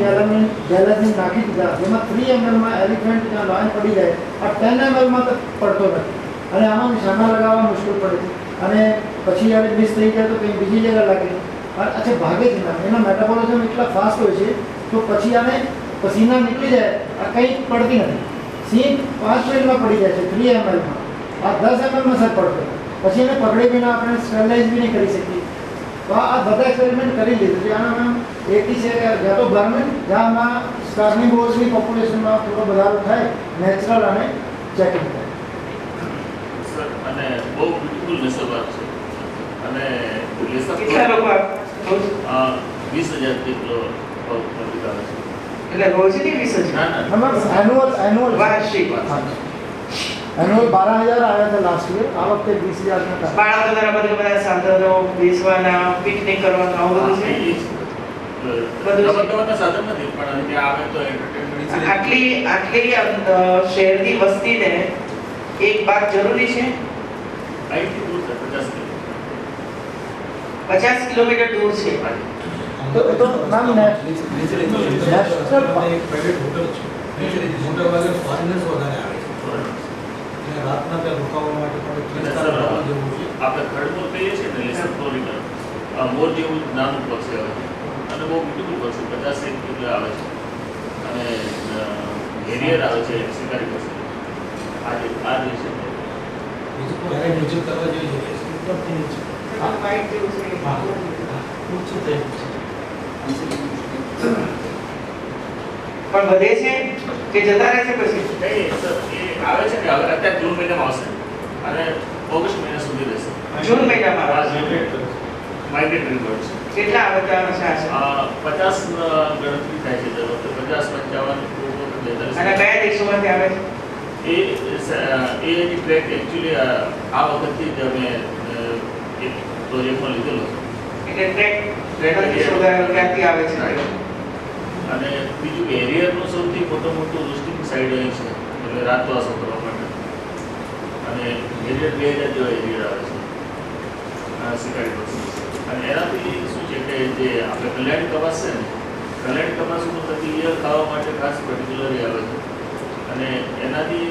જેલાઝીન નાખી દીધા જેમાં 3 ml માં એલિફન્ટ ત્યાં લાઈન પડી જાય આ 10 ml માં તો પડતો નથી અને આમાં નિશાના લગાવવા મુશ્કેલ પડે છે અને પછી જ્યારે મિસ થઈ જાય તો કંઈ બીજી જગ્યા લાગે अच्छा भागे છે મેમ એના મેટાબોલિઝમ એટલા ફાસ્ટ હોય છે તો પછી આને પસીના નીકળી જાય આ કંઈ પડતી નથી સિંહ 5 મિનિટમાં પડી જાય છે 3 ml માં આ 10 ml માં સર પડતો પછી એને પકડી વિના આપણે સ્ટરલાઇઝ બી નહીં કરી શકીએ તો આ બધા એક્સપેરિમેન્ટ કરી લીધું છે આના મેમ એકથી છે જ્યાં તો ગવર્મેન્ટ જ્યાંમાં કાર્નિવોર્સની પોપ્યુલેશનમાં થોડો વધારો થાય નેચરલ અને ચેકિંગ થાય સર અને બહુ બ્યુટીફુલ નેસરબાર છે અને કેટલા લોકો 20,000 જેટલો પબ્લિક આવે છે એટલે રોજની 20,000 ના ના મેમ એન્યુઅલ વાર્ષિક એન્યુઅલ 12,000 આવ્યા હતા લાસ્ટ યર આ વખતે 20,000 ના હતા બાળકો દ્વારા બધા સાધનો બેસવાના પિકનિક કરવાનું આવું બધું છે રમતગમતના સાધન નથી પણ ત્યાં આવે તો entertainment છે. આટલી શહેરની વસ્તીને એક બાગ જરૂરી છે અહીંથી દૂર છે 50 કિલોમીટર દૂર છે તો મેમ આપણે ખડમોર કહીએ છીએ ને લેસર ફ્લોરિડા મોર જેવું નાનું પક્ષી આવે છે અને બહુ બ્યુટીફુલ પક્ષી 50 એટલે આવે છે અને હેરિયર આવે છે શિકારી પક્ષી આ જે છે વાઇટ જેવું છે પણ વધે છે કે જતા રહે છે પછી નહીં સર એ આવે છે કે હવે અત્યારે જૂન મહિનામાં આવશે અને ઓગસ્ટ મહિના સુધી રહેશે જૂન મહિનામાં માઇગ્રેટરી બર્ડ્સ કેટલા આવે ત્યાં છે 50 ગણતરી થાય છે દર વખતે 50-55 અને કયા દેશોમાંથી આવે છે એની ટ્રેક એકચ્યુઅલી આ વખતથી જ અમે એક પ્રોજેક્ટમાં લીધેલો છે એટલે ટ્રેક ક્યાંથી આવે છે અને બીજું એરિયરનું સૌથી મોટું રોસ્ટિંગ સાઈડ અહીં છે એટલે રાતવાસો કરવા માટે અને એરિયર 2000 જેવા એરિયર આવે છે શિકારી પક્ષી અને એનાથી શું છે કે જે આપણે કલ્યાણી કપાસ છે ને કલ્યાણી કપાસ ઉપર ઈયળ ખાવા માટે ખાસ પર્ટિક્યુલરી આવે છે અને એનાથી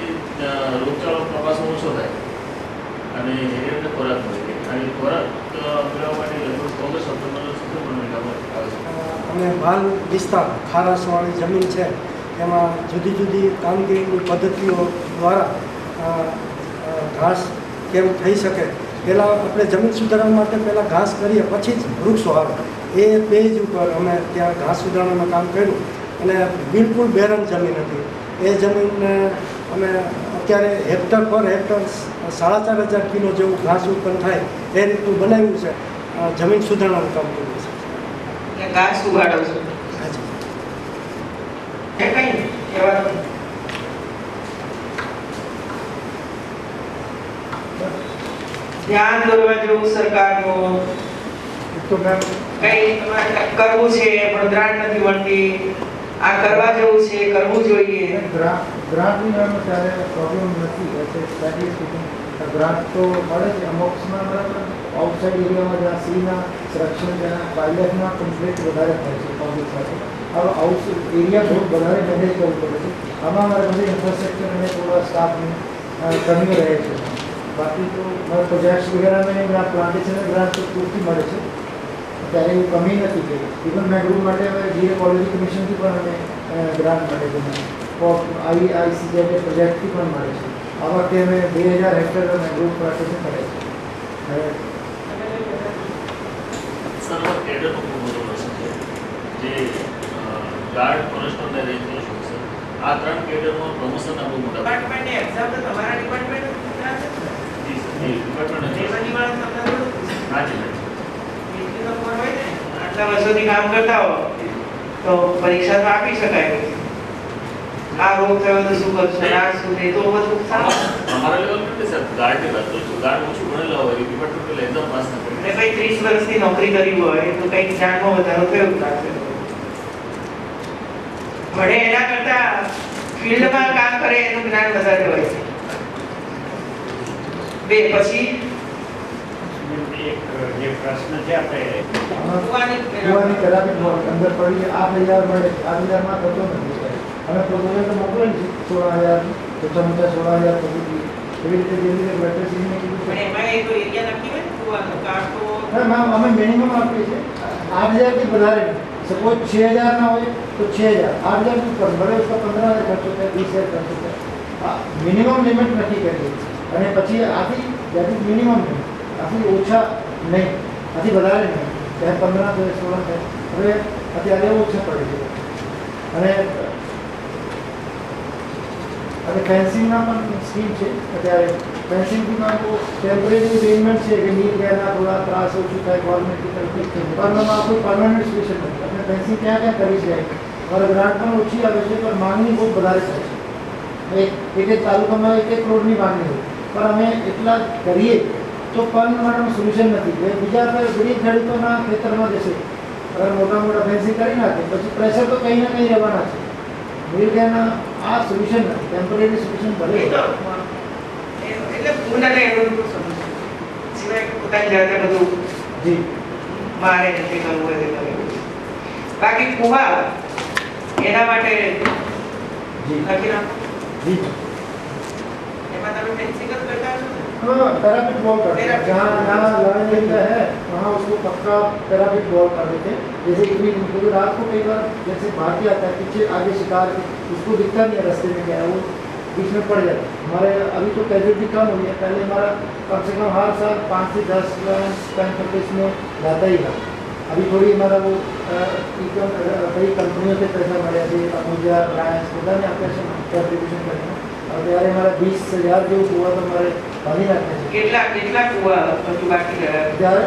રોગચાળો કપાસમાં ઓછો થાય અને એરિયરને ખોરાક મળે અને ખોરાક મેળવવા માટે લગભગ ઓગસ્ટ સપ્ટેમ્બર મહિનામાં આવે છે અને ભાલ વિસ્તાર ખારાશવાળી જમીન છે એમાં જુદી જુદી કામગીરીની પદ્ધતિઓ દ્વારા ઘાસ કેમ થઈ શકે પહેલાં આપણે જમીન સુધારવા માટે પહેલાં ઘાસ કરીએ પછી જ વૃક્ષો આવે એ બેઝ ઉપર અમે ત્યાં ઘાસ સુધારવાનું કામ કર્યું અને બિલકુલ બેરન જમીન હતી એ જમીનને અમે અત્યારે હેક્ટર પર હેક્ટર 4,500 કિલો જેવું ઘાસ ઉત્પન્ન થાય એ રીતનું બનાવ્યું છે જમીન સુધારવાનું કામ કર્યું છે ઘાસ ઉગાડો છો એ કઈ એવા ધ્યાન દોરવા જેવું સરકારનું તો મેમ કઈ કરવું છે પણ ગ્રાન્ટ નથી મળતી આ કરવા જેવું છે કરવું જોઈએ ગ્રાન્ટની મેમ ત્યારે પ્રોબ્લેમ નથી એસે સ્ટડી સ્પીકિંગ ગ્રાન્ટ તો મળે છે અમુકમાં બરાબર આઉટસાઇડ એરિયામાં જ્યાં સીના સંરક્ષણ જ્યાં વાઇલ્ડલાઇફના કોન્ફ્લિક્ટ વધારે થાય છે પબ્લિક સાથે હવે આઉટ એરિયા થોડું વધારે મેનેજ કરવું પડે છે આમાં અમારે બધી ઇન્ફ્રાસ્ટ્રક્ચર અને થોડા સ્ટાફની કમી રહે છે બાકી તો મારા પ્રોજેક્ટ્સ વગેરેમાં પ્લાન્ટેશન ગ્રાન્ટ તો પૂરતી મળે છે, ત્યારે એવું કમી નથી થઈ. ઇવન મેંગ્રુવ માટે હવે જીએ કોલેજ કમિશનથી પણ અમે ગ્રાન્ટ મળે છે, આઈસીજેડ પ્રોજેક્ટથી પણ મળે છે. આ વખતે અમે 2000 હેક્ટર મેંગ્રુવ પ્લાન્ટેશન કરે છે. હવે સર્વ કેડરનો ખૂબ મોટો પ્રશ્ન છે, જે ગાર્ડ, ફોરેસ્ટર અને રેન્જર છે. આ 3 કેડરમાં પ્રમોશનના બહુ મોટા ડિપાર્ટમેન્ટની એક્ઝામ તો તમારા ડિપાર્ટમેન્ટ ડિપાર્ટમેન્ટ નાચી આટલા વર્ષોથી કામ કરતા હો તો પરીક્ષા તો આપી શકાય. આ રોગ થયો તો શું કરશો, આ શું નહીં, તો બધું સારું. અમારા લેવલ પર સર ગાર્ડની વાત કરું છું. ગાર્ડ ઓછું ભણેલા હોય, ડિપાર્ટમેન્ટ એક્ઝામ પાસ ના કરે. અને ભાઈ 30 વર્ષથી નોકરી કરી હોય તો કંઈક જાણમાં વધારો થયો જ લાગશે. ભણે એના કરતા ફિલ્ડમાં કામ કરે એનું જ્ઞાન વધારે હોય છે. બે પછી એક જે પ્રશ્ન છે આપણે કુવાની કરાવી અંદર પડી 8000 મળે, 8000માં થતો નથી. અમે પ્રપોઝલ તો મોકલેલી છે 16000, ઓછામાં ઓછા 16000 થતું. એવી રીતે જેવી રીતે બેટરસીને કીધું પણ એમાં એક એરિયા નક્કી હોય ને કુવાનો કાર્ડ તો ના મેમ, અમે મિનિમમ આપીએ છીએ 8000 વધારે નહીં. सपोज 6000 ना हो तो 6000, 8000 की पर बड़े उसका 15000 खर्च होता है, 20000 खर्च होता है. मिनिमम लिमिट नक्की करिए અને પછી આથી દેટ ઇઝ મિનિમમ નહીં, આથી ઓછા નહીં, આથી વધારે નહીં. ચાહે 15 થાય 16 થાય, હવે અત્યારે ઓછા પડે છે. અને ફેન્સિંગના પણ સ્કીમ છે અત્યારે. ફેન્સિંગમાં તો ટેમ્પરરી અરેન્જમેન્ટ છે કે નીર ગેરના થોડા ત્રાસ ઓછું થાય ગવર્મેન્ટની તરફથી, પણ એમાં આપણું પરમાનન્ટ સોલ્યુશન નથી. આપણે ફેન્સિંગ ક્યાં ક્યાં કરી જાય, અમારે ગ્રાન્ટ પણ ઓછી આવે છે પણ માંગણી બહુ વધારે થાય છે. એક તાલુકામાં 1 કરોડની માંગણી હોય, પણ અમે એટલા કરીએ તો પણ માટેનું સોલ્યુશન નથી. બીજા ગરીબ ખેડૂતોના ખેતરમાં જશે, અગર મોટા મોટા ફેન્સિંગ કરી નાખે પછી પ્રેશર તો કંઈ ના કંઈ રહેવાના છે. નીર ગેરના આ સોલ્યુશન નથી, ટેમ્પરરી સોલ્યુશન ભલે એટલે પૂર્ણને એનું સિવાય પોતાની જાતે બધું જી મારે નથી કરવું હોય તે કરે. બાકી કુવા એના માટે જી લખી નાખો. जी એમાં તમે ફેન્સિંગ જ કરતા હશો ને? हाँ, पैरापिट वॉल कर देते हैं. जहाँ लड़ाई लगता है वहाँ उसको पक्का पैरापिट वॉल कर देते हैं. जैसे कि रात को कई बार जैसे भागी आता है पीछे आगे शिकार, उसको दिखता नहीं है रास्ते में गया, वो बीच में पड़ जाता है. हमारे अभी तो कैजुअलिटी कम हुई है, पहले हमारा कम से कम हर साल 5 से 10 स्पैन करके इसमें जाता ही था. अभी थोड़ी हमारा वो कई कंपनियों से पैसा મળે છે, અમુજા, રિલાયન્સ બધાને આપે છે કન્ટ્રીબ્યુશન કરીને. અત્યારે અમારા 20000 જેવું કુવા તો અમારે બાંધી નાખ્યા છે. કેટલા કુવા હજુ બાકી રહ્યા? ત્યારે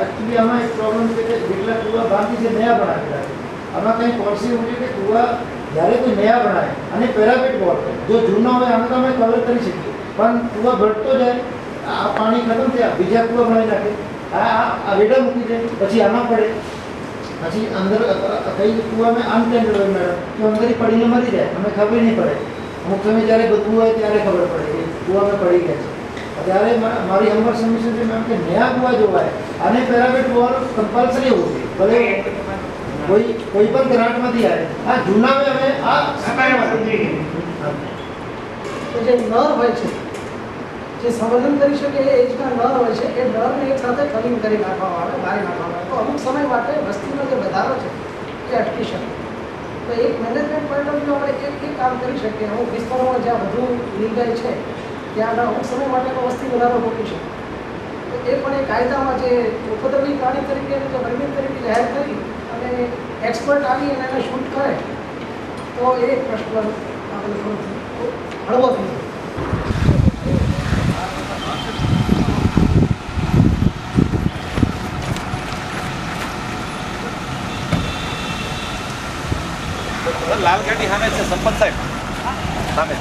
एक्चुअली આમાં એક પ્રોબ્લેમ છે કે જેટલા કુવા બાકી છે નયા બનાવેલા છે. આમાં કંઈ પોલિસી એવું છે કે કુવા જ્યારે કોઈ નયા બનાવે અને પેરાપિટ વોલ જો જૂના હોય આને તો અમે કવર કરી શકીએ, પણ કુવા ભરતો જાય, આ પાણી ખતમ થયા બીજા કુવા બનાવી નાખે, આ વેડા મૂકી દે, પછી આમાં પડે, પછી અંદર કઈ કુવામાં અનટેન્ડર હોય મેડમ તો અંદર ही પડીને મરી જાય, અમે ખબર નહીં પડે. અમુક સમય જ્યારે બધું હોય ત્યારે ખબર પડે કે કુવામાં પડી ગયા છે. ત્યારે મારી હંબર સબમિશન છે મેમ કે નયા કુવા જો હોય આને પેરાપિટ વોલ કમ્પલસરી હોવું જોઈએ, ભલે કોઈ પણ ગ્રાન્ટમાંથી આવે. આ જૂનામાં અમે આ તો જે નર હોય છે, જે સંવર્ધન કરી શકે એ એજના નર હોય છે, એ નરને એક સાથે કલિંગ કરી નાખવામાં આવે, મારી નાખવામાં આવે. તો અમુક સમય માટે વસ્તીનો જે વધારો છે એ અટકી શકે. તો એક મેનેજમેન્ટ પોઈન્ટ ઓફ વ્યૂ આપણે એ કામ કરી શકીએ. અમુક વિસ્તારોમાં જ્યાં વધુ નિર્દય છે ત્યાં આગળ અમુક સમય માટેનો વસ્તી વધારો રોકી શકે. તો એ પણ એ કાયદામાં જે ઉપદ્રવી પ્રાણી તરીકે જે વર્ગીકરણ તરીકે જાહેર કરી અને એક્સપર્ટ આવી અને એને શૂટ કરે તો એ પ્રશ્ન આપણે હળવો થઈ જાય. લાલ ગાડી સામે છે સંપત સાહેબ સામે.